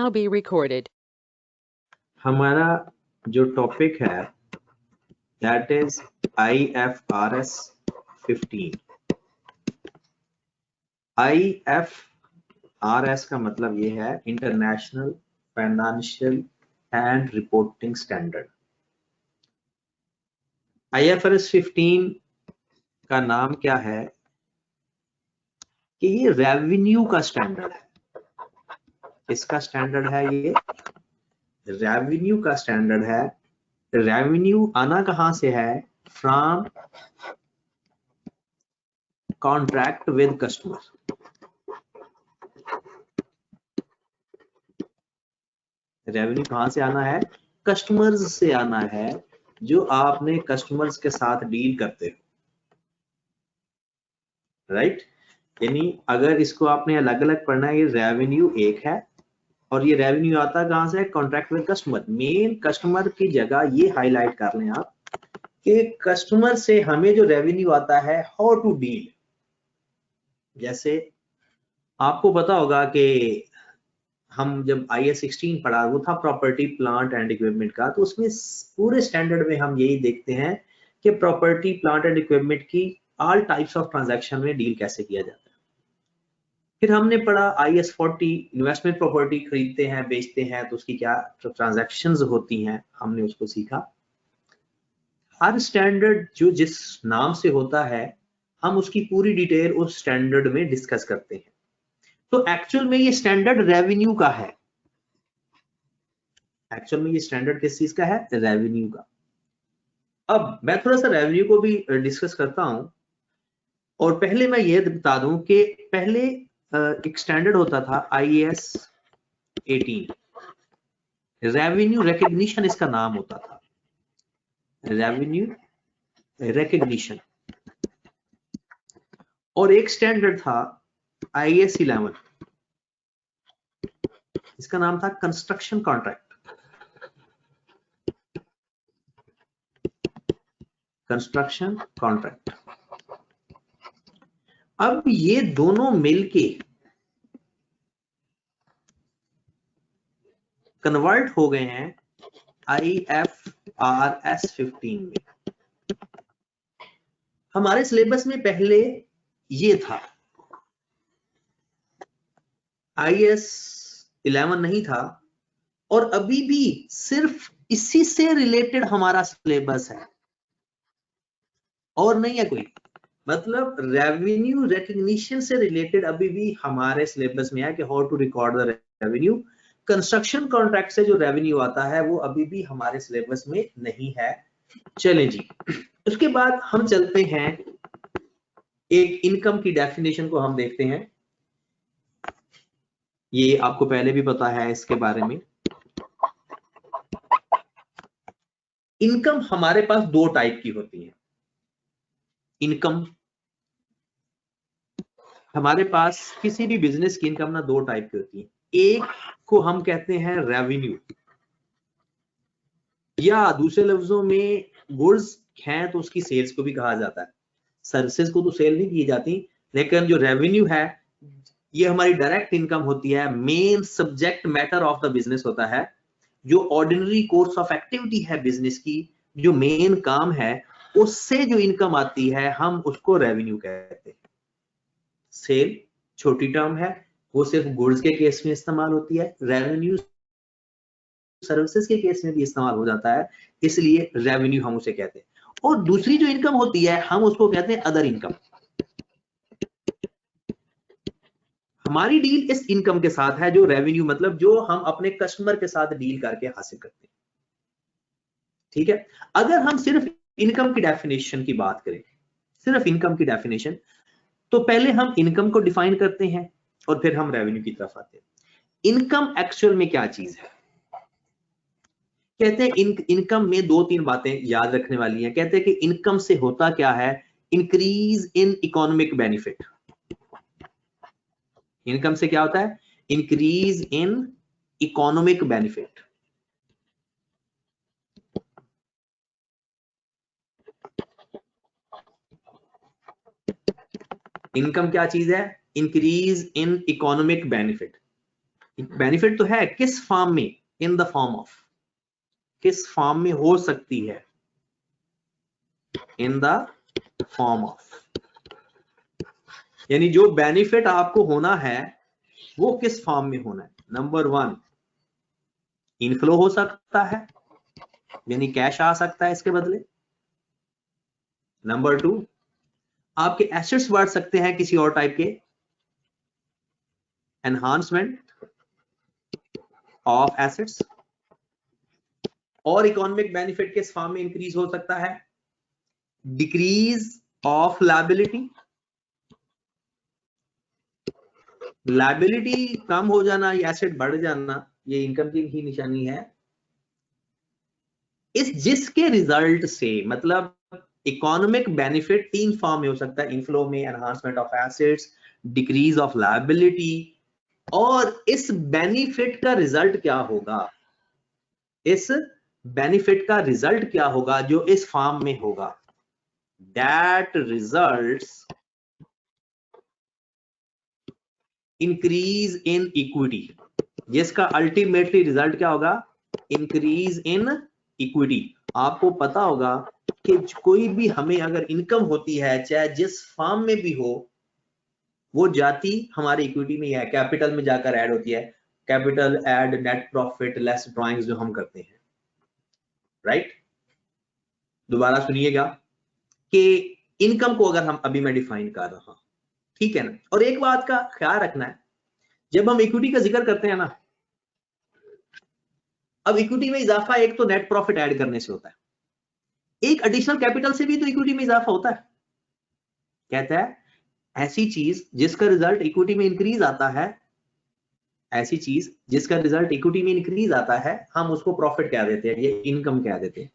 now be recorded. हमारा जो topic है दैट इज IFRS 15। IFRS का मतलब ये है international financial and reporting standard. IFRS 15 का नाम क्या है कि ये रेवेन्यू का स्टैंडर्ड है। इसका स्टैंडर्ड है, ये रेवेन्यू का स्टैंडर्ड है। रेवेन्यू आना कहां से है? From contract with customer. Revenue कहां से आना है? कस्टमर्स से आना है, जो आपने कस्टमर्स के साथ डील करते हो, राइट। यानी अगर इसको आपने अलग अलग पढ़ना है, ये रेवेन्यू एक है और ये रेवेन्यू आता कहां से? Contract with customer. Main customer की जगह ये हाईलाइट कर लें आप कि कस्टमर से हमें जो रेवेन्यू आता है, हाउ टू डील। जैसे आपको पता होगा कि हम जब IAS 16 पढ़ा, वो था प्रॉपर्टी प्लांट एंड इक्विपमेंट का, तो उसमें पूरे स्टैंडर्ड में हम यही देखते हैं कि प्रॉपर्टी प्लांट एंड इक्विपमेंट की ऑल टाइप्स ऑफ ट्रांजैक्शन में डील कैसे किया जाता है। फिर हमने पढ़ा IAS 40 इन्वेस्टमेंट प्रॉपर्टी खरीदते हैं, बेचते हैं, तो उसकी क्या ट्रांजैक्शंस होती हैं, हमने उसको सीखा। हर स्टैंडर्ड जो जिस नाम से होता है, हम उसकी पूरी डिटेल उस स्टैंडर्ड में डिस्कस करते हैं। तो एक्चुअल में ये स्टैंडर्ड रेवेन्यू का है। एक्चुअल में ये स्टैंडर्ड किस चीज का है? रेवेन्यू का। अब मैं थोड़ा सा रेवेन्यू को भी डिस्कस करता हूं, और पहले मैं ये बता दूं कि पहले एक स्टैंडर्ड होता था IAS 18, रेवेन्यू रिकग्निशन इसका नाम होता था, रेवेन्यू रिकग्निशन। और एक स्टैंडर्ड था IAS 11, इसका नाम था कंस्ट्रक्शन कॉन्ट्रैक्ट। Construction contract. अब ये दोनों मिलके कन्वर्ट हो गए हैं IFRS 15 में। हमारे सिलेबस में पहले ये था, IAS 11 नहीं था, और अभी भी सिर्फ इसी से रिलेटेड हमारा सिलेबस है और नहीं है कोई। मतलब रेवेन्यू रिकग्निशन से रिलेटेड अभी भी हमारे सिलेबस में है कि how to record the revenue. Construction contract से जो रेवेन्यू आता है वो अभी भी हमारे सिलेबस में नहीं है। चलें जी, उसके बाद हम चलते हैं, एक इनकम की डेफिनेशन को हम देखते हैं। ये आपको पहले भी पता है इसके बारे में। इनकम हमारे पास दो टाइप की होती है। इनकम हमारे पास किसी भी बिजनेस की इनकम ना दो टाइप की होती है। एक को हम कहते हैं रेवेन्यू, या दूसरे लफ्जों में गुड्स हैं तो उसकी सेल्स को भी कहा जाता है। सर्विसेज को तो सेल नहीं की जाती, लेकिन जो रेवेन्यू है ये हमारी डायरेक्ट इनकम होती है। Main subject matter of the business होता है, जो ऑर्डिनरी कोर्स ऑफ एक्टिविटी है बिजनेस की, जो मेन काम है, उससे जो इनकम आती है हम उसको रेवेन्यू कहते हैं। सेल छोटी टर्म है, वो सिर्फ गुड्स के केस में इस्तेमाल होती है। रेवेन्यू सर्विसेज के केस में भी इस्तेमाल हो जाता है, इसलिए रेवेन्यू हम उसे कहते हैं। और दूसरी जो इनकम होती है हम उसको कहते हैं अदर इनकम। हमारी डील इस इनकम के साथ है, जो रेवेन्यू मतलब जो हम अपने कस्टमर के साथ डील करके हासिल करते हैं। ठीक है, अगर हम सिर्फ इनकम की डेफिनेशन की बात करें, सिर्फ इनकम की डेफिनेशन, तो पहले हम इनकम को डिफाइन करते हैं और फिर हम रेवेन्यू की तरफ आते हैं। इनकम एक्चुअल में क्या चीज है? कहते हैं इनकम में दो तीन बातें याद रखने वाली हैं। कहते हैं कि इनकम से होता क्या है? Increase in economic benefit. Income से क्या होता है? Increase in economic benefit. Income क्या चीज है? Increase in economic benefit. Benefit तो है, किस फॉर्म में, इन द फॉर्म ऑफ, किस फॉर्म में हो सकती है, इन द फॉर्म ऑफ, यानी जो बेनिफिट आपको होना है वो किस फॉर्म में होना है। नंबर 1 इनफ्लो हो सकता है, यानी कैश आ सकता है इसके बदले। नंबर 2 आपके एसेट्स बढ़ सकते हैं किसी और टाइप के, एनहांसमेंट ऑफ एसेट्स। और इकोनॉमिक बेनिफिट किस फॉर्म में इंक्रीज हो सकता है, डिक्रीज ऑफ लायबिलिटी, लायबिलिटी कम हो जाना या एसेट बढ़ जाना, ये इनकम की ही निशानी है। इस जिसके रिजल्ट से, मतलब इकोनॉमिक बेनिफिट 3 फॉर्म में हो सकता है, इनफ्लो में, enhancement of assets, decrease of liability. और इस बेनिफिट का रिजल्ट क्या होगा, इस बेनिफिट का रिजल्ट क्या होगा जो इस फॉर्म में होगा, that results increase in equity, जिसका अल्टीमेटली रिजल्ट क्या होगा, इंक्रीज इन इक्विटी। आपको पता होगा कि कोई भी हमें अगर इनकम होती है, चाहे जिस फॉर्म में भी हो, वो जाती हमारी इक्विटी में है, कैपिटल में जाकर ऐड होती है। Capital add net profit less drawings जो हम करते हैं, राइट। दोबारा सुनिएगा कि इनकम को अगर हम अभी मैं डिफाइन कर रहा हूं, ठीक है ना। और एक बात का ख्याल रखना है, जब हम इक्विटी का जिक्र करते हैं ना, अब इक्विटी में इजाफा एक तो नेट प्रॉफिट ऐड करने से होता है, एक एडिशनल कैपिटल से भी तो इक्विटी में इजाफा होता है। कहता है ऐसी चीज जिसका रिजल्ट इक्विटी में इंक्रीज आता है, ऐसी चीज जिसका रिजल्ट इक्विटी में इंक्रीज आता है, हम उसको प्रॉफिट कह देते हैं, ये इनकम कह देते हैं।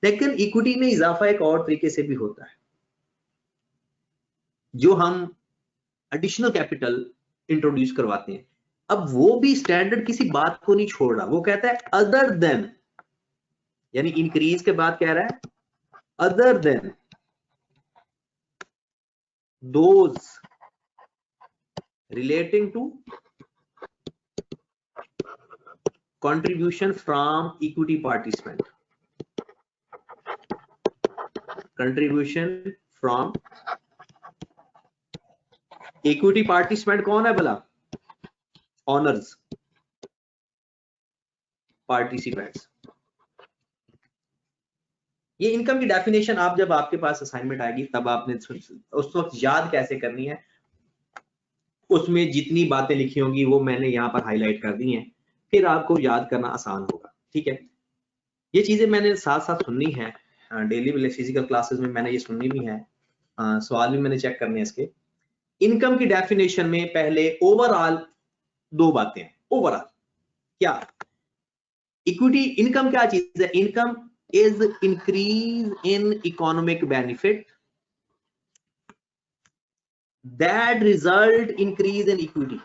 लेकिन इक्विटी में इजाफा एक और तरीके से भी होता है, जो हम एडिशनल कैपिटल इंट्रोड्यूस करवाते हैं। अब वो भी स्टैंडर्ड किसी बात को नहीं छोड़ रहा, वो कहता है अदर देन, यानी इंक्रीज के बाद कह रहा है other than those relating to contribution from equity participant, contribution from equity participant कौन है भला, owners, participants। ये इनकम की डेफिनेशन आप जब आपके पास असाइनमेंट आएगी तब आपने उस वक्त याद कैसे करनी है, उसमें जितनी बातें लिखी होंगी वो मैंने यहाँ पर हाईलाइट कर दी हैं, फिर आपको याद करना आसान होगा, ठीक है। ये चीजें मैंने साथ साथ सुननी है, डेली फिजिकल क्लासेस में मैंने ये सुननी भी है, सवाल भी मैंने चेक करने हैं इसके। इनकम की डेफिनेशन में पहले ओवरऑल 2 बातें हैं। ओवरऑल क्या, इक्विटी इनकम क्या चीज है, income is increase in economic benefit that result increase in equity.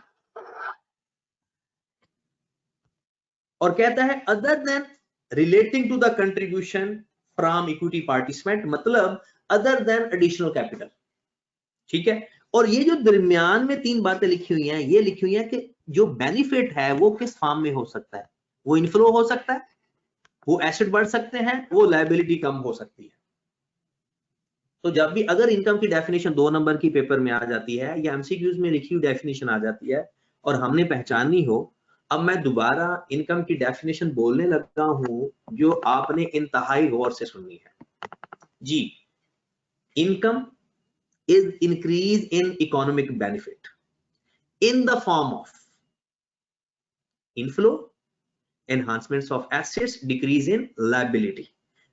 और कहता है other than relating to the contribution from equity participant, मतलब अदर देन एडिशनल कैपिटल, ठीक है। और ये जो दरमियान में 3 बातें लिखी हुई हैं, ये लिखी हुई हैं कि जो बेनिफिट है वो किस फॉर्म में हो सकता है, वो इनफ्लो हो सकता है, वो एसेट बढ़ सकते हैं, वो लायबिलिटी कम हो सकती है। तो जब भी अगर इनकम की डेफिनेशन 2 नंबर की पेपर में आ जाती है या एमसीक्यूज में लिखी हुई डेफिनेशन आ जाती है और हमने पहचाननी हो, अब मैं दोबारा इनकम की डेफिनेशन बोलने लगा हूं जो आपने इंतहाई गौर से सुननी है जी। Income is increase in economic benefit in the form of inflow, enhancements of assets, decrease in liability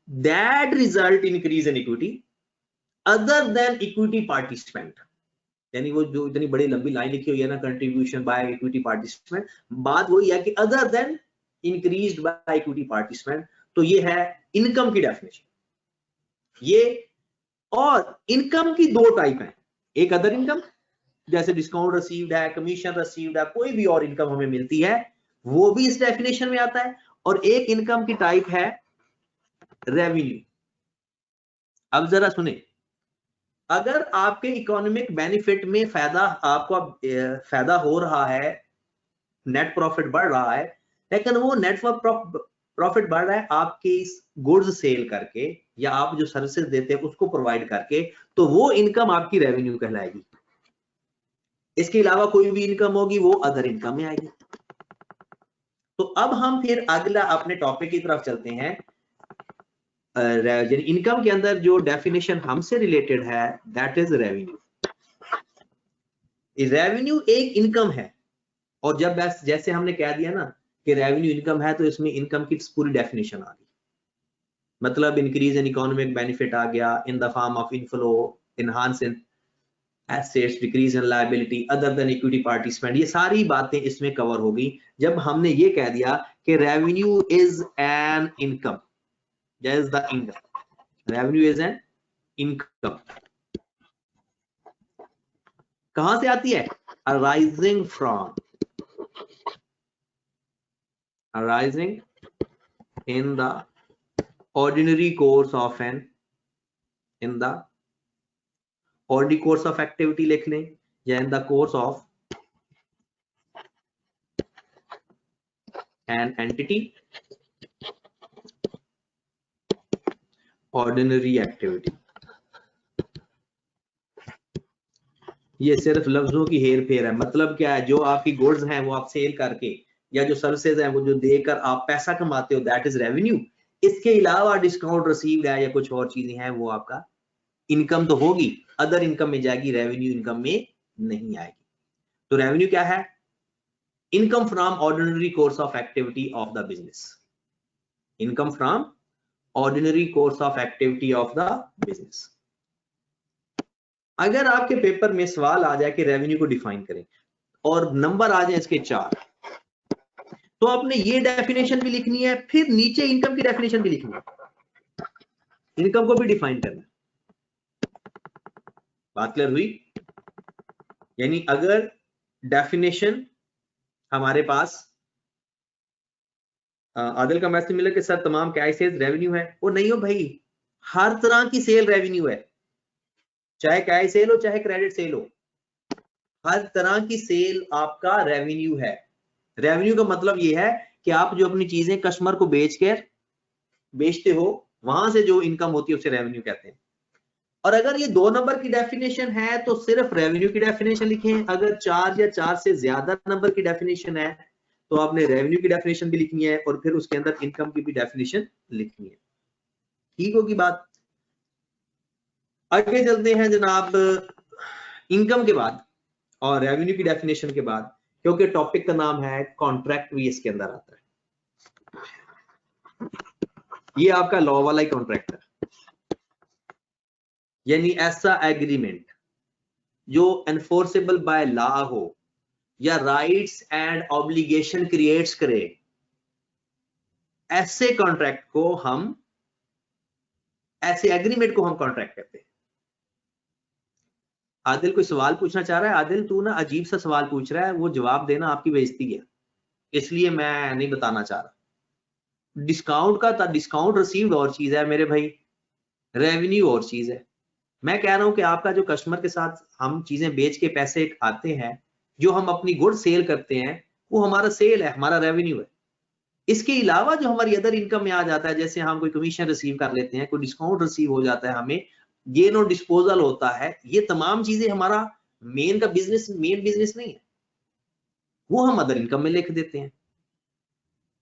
that result in increase in equity other than equity participant। यानी वो जो इतनी बड़ी लंबी लाइन लिखी हुई है ना, कंट्रीब्यूशन बाय इक्विटी पार्टिसिपेंट, बात वही है कि other than increased by equity participant. तो ये है इनकम की डेफिनेशन। ये और इनकम की 2 टाइप है, एक अदर इनकम जैसे डिस्काउंट रिसीव्ड है, कमीशन रिसीव्ड है, कोई भी और इनकम हमें मिलती है, वो भी इस डेफिनेशन में आता है। और एक इनकम की टाइप है रेवेन्यू। अब जरा सुने, अगर आपके इकोनॉमिक बेनिफिट में फायदा आपको फायदा हो रहा है नेट प्रॉफिट बढ़ रहा है, लेकिन वो नेट प्रॉफिट बढ़ रहा है आपके इस गुड्स सेल करके या आप जो सर्विसेज देते हैं उसको प्रोवाइड करके, तो वो इनकम आपकी रेवेन्यू कहलाएगी। इसके अलावा कोई भी इनकम होगी वो अदर इनकम में आएगी। तो अब हम फिर अगला अपने टॉपिक की तरफ चलते हैं। इनकम के अंदर जो डेफिनेशन हमसे रिलेटेड है दैट इज रेवेन्यू। रेवेन्यू एक इनकम है, और जब जैसे हमने कह दिया ना कि रेवेन्यू इनकम है, तो इसमें इनकम की पूरी डेफिनेशन आ गई। मतलब इंक्रीज इन इकोनॉमिक बेनिफिट आ गया in the form of inflow, enhance in assets, decrease in liability other than equity participant, ये सारी बातें इसमें कवर हो गई जब हमने ये कह दिया कि revenue is an income. That is the income. Revenue is an income. कहां से आती है? Arising from, arising in the ordinary course of an, in the ordinary course of activity लिख लें, या in the course of an entity, ordinary activity। ये सिर्फ लफ्जों की हेर फेर है। मतलब क्या है? जो आपकी गुड्स हैं वो आप सेल करके या जो सर्विसेज हैं वो जो देकर आप पैसा कमाते हो, दैट इज रेवेन्यू। इसके अलावा डिस्काउंट रिसीव्ड है या कुछ और चीजें हैं, वो आपका इनकम तो होगी, अदर इनकम में जाएगी, रेवेन्यू इनकम में नहीं आएगी। तो रेवेन्यू क्या है? Income from ordinary course of activity of the business. Income from ordinary course of activity of the business. अगर आपके पेपर में सवाल आ जाए कि रेवेन्यू को डिफाइन करें और नंबर आ जाए इसके 4, तो आपने ये डेफिनेशन भी लिखनी है, फिर नीचे इनकम की डेफिनेशन भी लिखनी है, इनकम को भी डिफाइन करना है। बात क्लियर हुई? यानी अगर डेफिनेशन हमारे पास आदिल का मैसेज मिला कि सर तमाम कैश सेल्स रेवेन्यू है, वो नहीं हो भाई, हर तरह की सेल रेवेन्यू है, चाहे कैश सेल हो चाहे क्रेडिट सेल हो, हर तरह की सेल आपका रेवेन्यू है। रेवेन्यू का मतलब ये है कि आप जो अपनी चीजें कस्टमर को बेचते हो, वहां से जो इनकम होती है उसे रेवेन्यू कहते हैं। और अगर ये 2 नंबर की डेफिनेशन है तो सिर्फ रेवेन्यू की डेफिनेशन लिखें। अगर 4 या 4 से ज्यादा नंबर की डेफिनेशन है तो आपने रेवेन्यू की डेफिनेशन भी लिखनी है और फिर उसके अंदर इनकम की भी डेफिनेशन लिखनी है। ठीक होगी बात? आगे चलते हैं जनाब। इनकम के बाद और रेवेन्यू की डेफिनेशन के बाद, क्योंकि टॉपिक का नाम है कॉन्ट्रैक्ट, भी इसके अंदर आता है। ये आपका लॉ वाला ही कॉन्ट्रैक्ट है, यानी ऐसा एग्रीमेंट जो एनफोर्सेबल बाय लॉ हो या राइट्स एंड ऑब्लिगेशन क्रिएट्स करे, ऐसे कॉन्ट्रैक्ट को हम, ऐसे एग्रीमेंट को हम कॉन्ट्रैक्ट कहते हैं। आदिल कोई सवाल पूछना चाह रहा है? आदिल तू ना अजीब सा सवाल पूछ रहा है, वो जवाब देना आपकी बेइज्जती है, इसलिए मैं नहीं बताना चाह रहा। डिस्काउंट का था, डिस्काउंट रिसीव्ड और चीज है मेरे भाई, रेवेन्यू और चीज है। मैं कह रहा हूं कि आपका जो कस्टमर के साथ हम चीजें बेच के पैसे आते हैं, जो हम अपनी गुड सेल करते हैं, वो हमारा सेल है, हमारा रेवेन्यू है। इसके अलावा जो हमारी अदर इनकम में आ जाता है, जैसे हम कोई कमीशन रिसीव कर लेते हैं, कोई डिस्काउंट रिसीव हो जाता है, हमें गेन और डिस्पोजल होता है, ये तमाम चीजें हमारा मेन बिजनेस नहीं है, वो हम अदर इनकम में लिख देते हैं।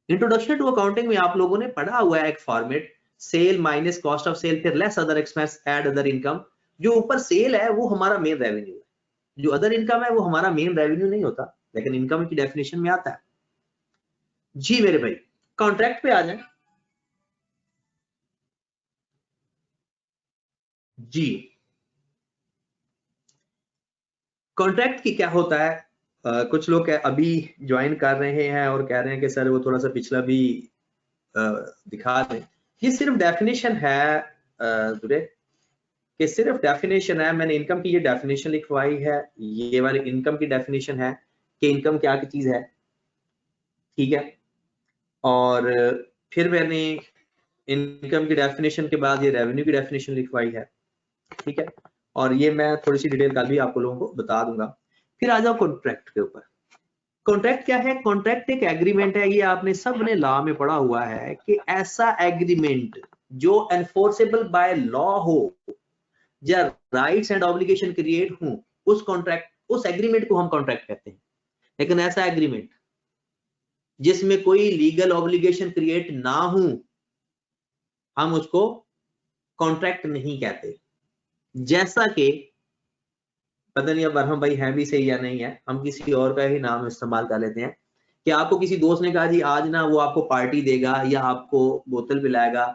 इंट्रोडक्शन टू अकाउंटिंग में आप लोगों ने पढ़ा हुआ है एक format, sale minus cost of sale फिर less other expense add other income. जो ऊपर सेल है वो हमारा मेन रेवेन्यू है, जो अदर इनकम है वो हमारा मेन रेवेन्यू नहीं होता, लेकिन इनकम की डेफिनेशन में आता है। जी मेरे भाई, कॉन्ट्रैक्ट पे आ जाए। जी, कॉन्ट्रैक्ट की क्या होता है? कुछ लोग अभी ज्वाइन कर रहे हैं और कह रहे हैं कि सर वो थोड़ा सा पिछला भी दिखा दें। ये सिर्फ डेफिनेशन है कि सिर्फ डेफिनेशन है। मैंने इनकम की ये डेफिनेशन लिखवाई है, ये वाली इनकम की डेफिनेशन है कि इनकम क्या की चीज है, ठीक है। और फिर मैंने इनकम की डेफिनेशन के बाद ये रेवेन्यू की डेफिनेशन लिखवाई है, ठीक है। और ये मैं थोड़ी सी डिटेल कल भी आपको लोगों को बता दूंगा। फिर आ जाओ कॉन्ट्रैक्ट के ऊपर। कॉन्ट्रैक्ट क्या है? कॉन्ट्रैक्ट एक एग्रीमेंट है, ये आपने सबने लॉ में पढ़ा हुआ है कि ऐसा एग्रीमेंट जो एनफोर्सेबल बाय लॉ हो या राइट्स एंड ऑब्लिगेशन क्रिएट हो, उस कॉन्ट्रैक्ट, उस एग्रीमेंट को हम कॉन्ट्रैक्ट कहते हैं। लेकिन ऐसा एग्रीमेंट जिसमें कोई लीगल ऑब्लिगेशन क्रिएट ना हो, हम उसको कॉन्ट्रैक्ट नहीं कहते। जैसा कि पता नहीं अब बरहम भाई है भी सही या नहीं है, हम किसी और का ही नाम इस्तेमाल कर लेते हैं कि आपको किसी दोस्त ने कहा जी आज ना वो आपको पार्टी देगा या आपको बोतल पिलाएगा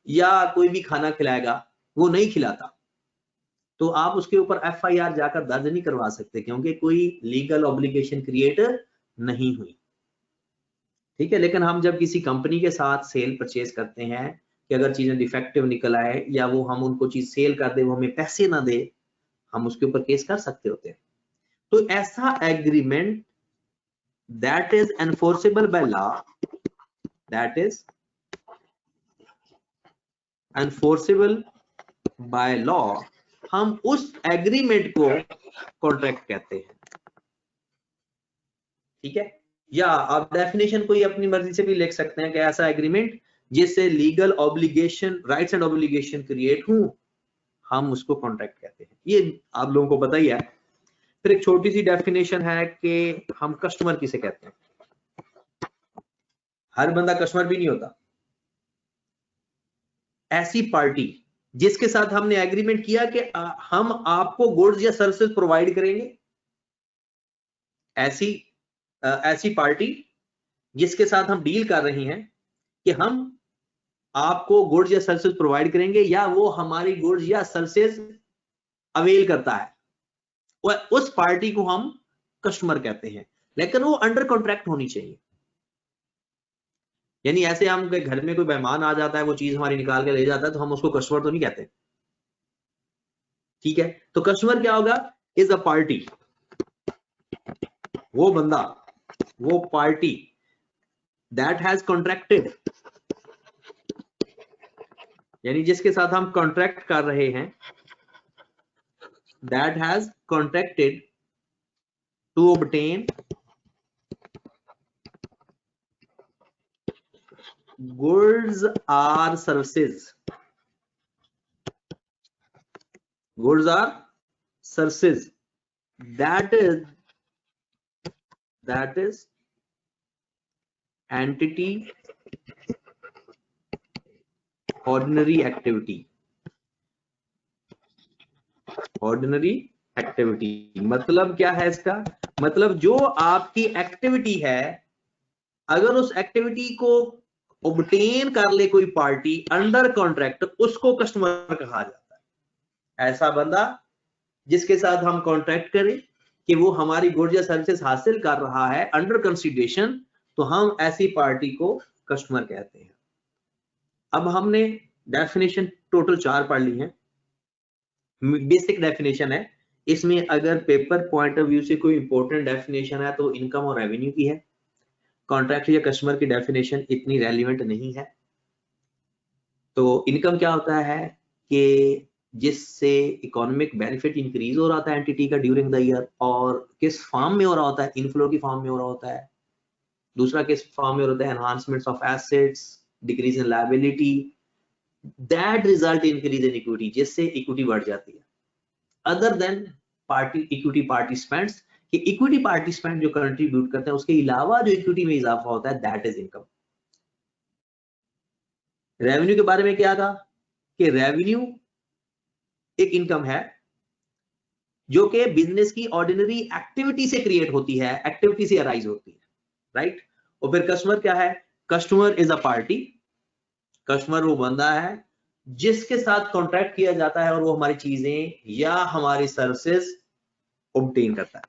या कोई भी खाना खिलाएगा, वो नहीं खिलाता, तो आप उसके ऊपर FIR जाकर दर्ज नहीं करवा सकते क्योंकि कोई लीगल ऑब्लिगेशन क्रिएट नहीं हुई। ठीक है, लेकिन हम जब किसी कंपनी के साथ सेल परचेज करते हैं कि अगर चीजें डिफेक्टिव निकल आए या वो हम उनको चीज सेल कर दे, वो हमें पैसे ना दे, हम उसके ऊपर केस कर सकते होते हैं। तो ऐसा agreement that is enforceable by law, that is enforceable by law, हम उस एग्रीमेंट को कॉन्ट्रैक्ट कहते हैं। ठीक है, या आप डेफिनेशन कोई अपनी मर्जी से भी लिख सकते हैं कि ऐसा एग्रीमेंट जिससे legal obligation, rights and obligation create हो, हम उसको कॉन्ट्रैक्ट कहते हैं। ये आप लोगों को पता ही है। फिर एक छोटी सी डेफिनेशन है कि हम कस्टमर किसे कहते हैं। हर बंदा कस्टमर भी नहीं होता। ऐसी पार्टी जिसके साथ हमने एग्रीमेंट किया कि हम आपको गुड्स या सर्विसेज प्रोवाइड करेंगे, ऐसी पार्टी जिसके साथ हम डील कर रहे हैं कि हम आपको गुड्स या सर्विसेज प्रोवाइड करेंगे या वो हमारी गुड्स या सर्विसेज अवेल करता है, उस पार्टी को हम कस्टमर कहते हैं। लेकिन वो अंडर कॉन्ट्रैक्ट होनी चाहिए। यानी ऐसे हम घर में कोई मेहमान आ जाता है, वो चीज हमारी निकाल के ले जाता है, तो हम उसको कस्टमर तो नहीं कहते। ठीक है, तो कस्टमर क्या होगा? इज अ पार्टी, वो बंदा, वो पार्टी दैट हैज कॉन्ट्रैक्टेड, यानी जिसके साथ हम कॉन्ट्रैक्ट कर रहे हैं, that has contracted to obtain goods or services, goods or services that is entity ordinary activity, ordinary activity मतलब क्या है इसका? मतलब जो आपकी एक्टिविटी है, अगर उस एक्टिविटी को ऑब्टेन कर ले कोई पार्टी अंडर कॉन्ट्रैक्ट, उसको कस्टमर कहा जाता है। ऐसा बंदा जिसके साथ हम कॉन्ट्रैक्ट करें कि वो हमारी गुड्स या सर्विसेज हासिल कर रहा है अंडर कंसीडरेशन, तो हम ऐसी पार्टी को कस्टमर कहते हैं। अब हमने डेफिनेशन टोटल 4 पढ़ ली है, बेसिक डेफिनेशन है। इसमें अगर पेपर पॉइंट ऑफ व्यू से कोई इंपॉर्टेंट डेफिनेशन है तो इनकम और रेवेन्यू की है। कॉन्ट्रैक्ट या कस्टमर की डेफिनेशन इतनी रेलिवेंट नहीं है। तो इनकम क्या होता है कि जिससे इकोनॉमिक बेनिफिट इंक्रीज हो रहा था एंटिटी का ड्यूरिंग द ईयर, और किस फॉर्म में हो रहा होता है? इनफ्लो की फॉर्म में हो रहा होता है। दूसरा किस फॉर्म में हो रहा है? Enhancements of assets, decrease in liability, that result increase in equity, जिससे इक्विटी बढ़ जाती है। Other then party equity participants, कि इक्विटी पार्टिसिपेंट जो कंट्रीब्यूट करते हैं उसके अलावा जो इक्विटी में इजाफा होता है, दैट इज इनकम। रेवेन्यू के बारे में क्या था कि रेवेन्यू एक इनकम है जो कि बिजनेस की ऑर्डिनरी एक्टिविटी से क्रिएट होती है, एक्टिविटी से अराइज होती है, राइट। और फिर कस्टमर क्या है? Customer is a party, customer वो बंदा है जिसके साथ कॉन्ट्रैक्ट किया जाता है और वो हमारी चीजें या हमारी सर्विसेज ऑब्टेन करता है।